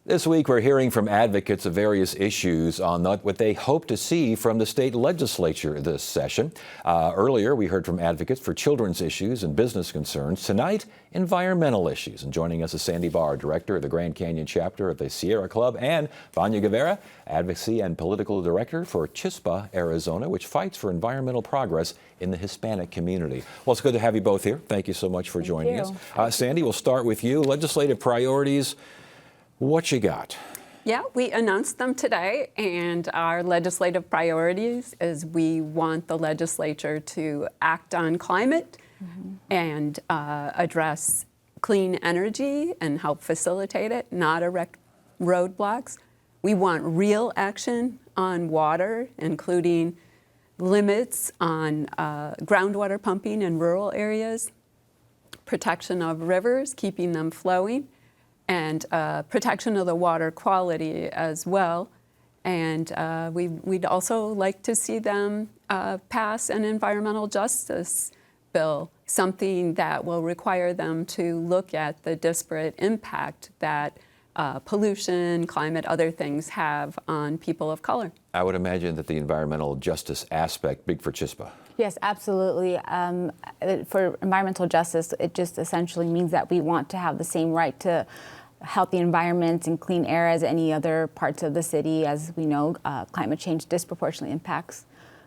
This week, we're hearing from advocates of various issues on what they hope to see from the state legislature this session. Earlier, we heard from advocates for children's issues and business concerns. Tonight, environmental issues. And joining us is Sandy Barr, director of the Grand Canyon chapter of the Sierra Club, and Vanya Guevara, advocacy and political director for Chispa, Arizona, which fights for environmental progress in the Hispanic community. Well, it's good to have you both here. Thank you so much for joining us. Sandy, we'll start with you. Legislative priorities. What you got? Yeah, we announced them today, and our legislative priorities is we want the legislature to act on climate and address clean energy and help facilitate it, not erect roadblocks. We want real action on water, including limits on groundwater pumping in rural areas, protection of rivers, keeping them flowing, and protection of the water quality as well. And we'd also like to see them pass an environmental justice bill, something that will require them to look at the disparate impact that pollution, climate, other things have on people of color. I would imagine that the environmental justice aspect, big for Chispa. Yes, absolutely. For environmental justice, it just essentially means that we want to have the same right to healthy environments and clean air as any other parts of the city. As we know, climate change disproportionately impacts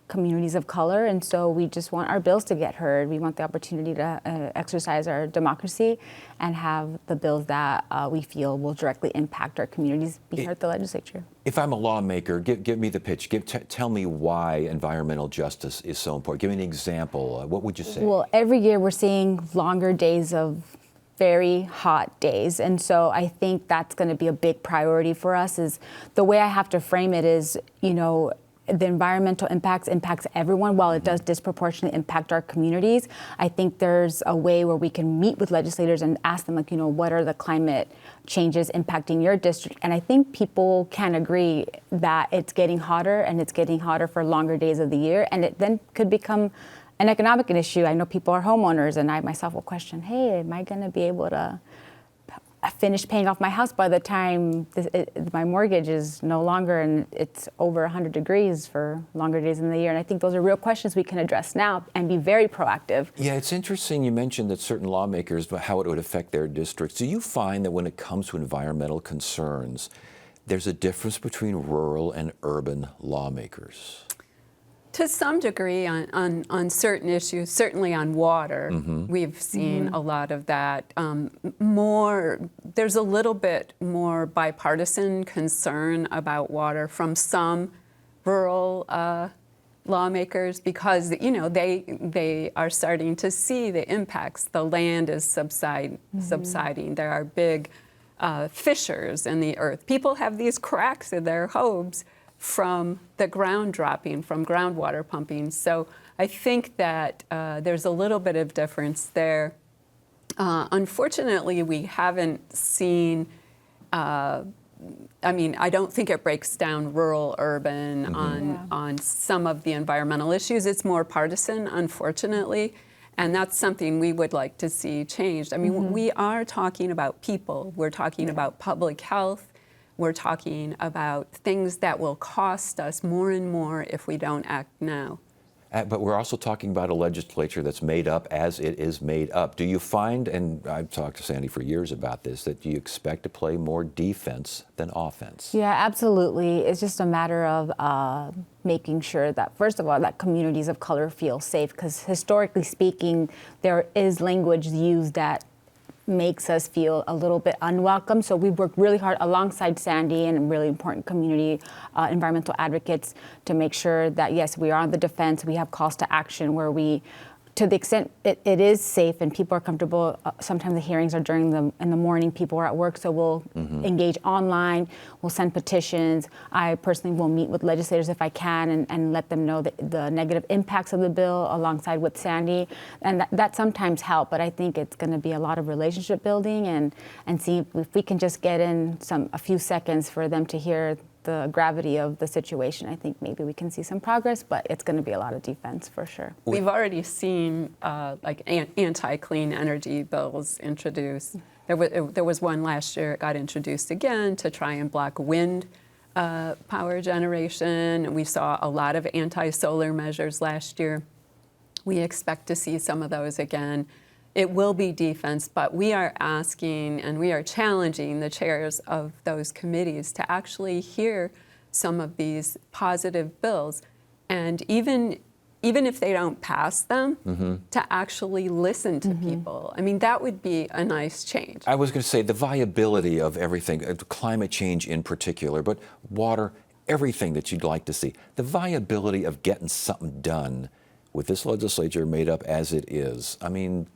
communities of color, and so we just want our bills to get heard. We want the opportunity to exercise our democracy and have the bills that we feel will directly impact our communities be heard at the legislature. If I'm a lawmaker, give me the pitch. Tell me why environmental justice is so important. Give me an example. What would you say? Well, every year we're seeing longer days of very hot days, and so I think that's going to be a big priority for us. Is the way I have to frame it is, you know, the environmental impacts everyone. While it does disproportionately impact our communities, I think there's a way where we can meet with legislators and ask them, like, you know, what are the climate changes impacting your district? And I think people can agree that it's getting hotter, and it's getting hotter for longer days of the year, and it then could become an economic issue. I know people are homeowners, and I myself will question, hey, am I going to be able to finish paying off my house by the time my mortgage is no longer and it's over 100 degrees for longer days in the year? And I think those are real questions we can address now and be very proactive. Yeah, it's interesting you mentioned that certain lawmakers, how it would affect their districts. Do you find that when it comes to environmental concerns, there's a difference between rural and urban lawmakers? To some degree on certain issues, certainly on water, we've seen a lot of that. There's a little bit more bipartisan concern about water from some rural lawmakers because, you know, they are starting to see the impacts. The land is subsiding. There are big fissures in the earth. People have these cracks in their homes from the ground dropping, from groundwater pumping. So I think that there's a little bit of difference there. Unfortunately, we haven't seen, I don't think it breaks down rural, urban on some of the environmental issues. It's more partisan, unfortunately. And that's something we would like to see changed. I mean, we are talking about people. We're talking about public health. We're talking about things that will cost us more and more if we don't act now. But we're also talking about a legislature that's made up as it is made up. Do you find, and I've talked to Sandy for years about this, that you expect to play more defense than offense? Yeah, absolutely. It's just a matter of making sure that, first of all, that communities of color feel safe, because historically speaking, there is language used that makes us feel a little bit unwelcome. So we've worked really hard alongside Sandy and really important community environmental advocates to make sure that, yes, we are on the defense. We have calls to action where we, to the extent it is safe and people are comfortable, sometimes the hearings are in the morning, people are at work, so we'll engage online, we'll send petitions. I personally will meet with legislators if I can and let them know the negative impacts of the bill alongside with Sandy. And that sometimes help, but I think it's gonna be a lot of relationship building and see if we can just get in a few seconds for them to hear the gravity of the situation. I think maybe we can see some progress, but it's going to be a lot of defense for sure. We've already seen like anti-clean energy bills introduced. There was one last year, it got introduced again to try and block wind power generation. We saw a lot of anti-solar measures last year. We expect to see some of those again. It will be defense, but we are asking and we are challenging the chairs of those committees to actually hear some of these positive bills, and even if they don't pass them, to actually listen to people. I mean, that would be a nice change. I was going to say the viability of everything, climate change in particular, but water, everything that you'd like to see. The viability of getting something done with this legislature made up as it is. I mean,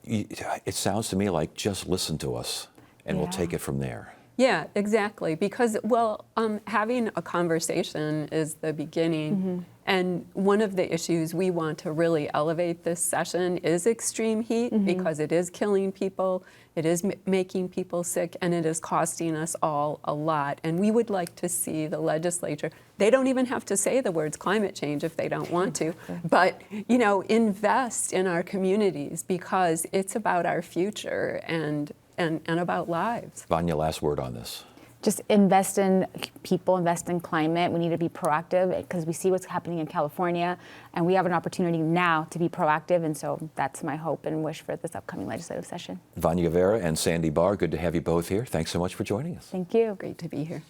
it sounds to me like just listen to us and we'll take it from there. Yeah, exactly. Because, well, having a conversation is the beginning. And one of the issues we want to really elevate this session is extreme heat, because it is killing people, it is making people sick, and it is costing us all a lot. And we would like to see the legislature, they don't even have to say the words climate change if they don't want to, but, you know, invest in our communities, because it's about our future and about lives. Vanya, last word on this. Just invest in people, invest in climate. We need to be proactive because we see what's happening in California, and we have an opportunity now to be proactive, and so that's my hope and wish for this upcoming legislative session. Vanya Guevara and Sandy Barr, good to have you both here. Thanks so much for joining us. Thank you. Great to be here.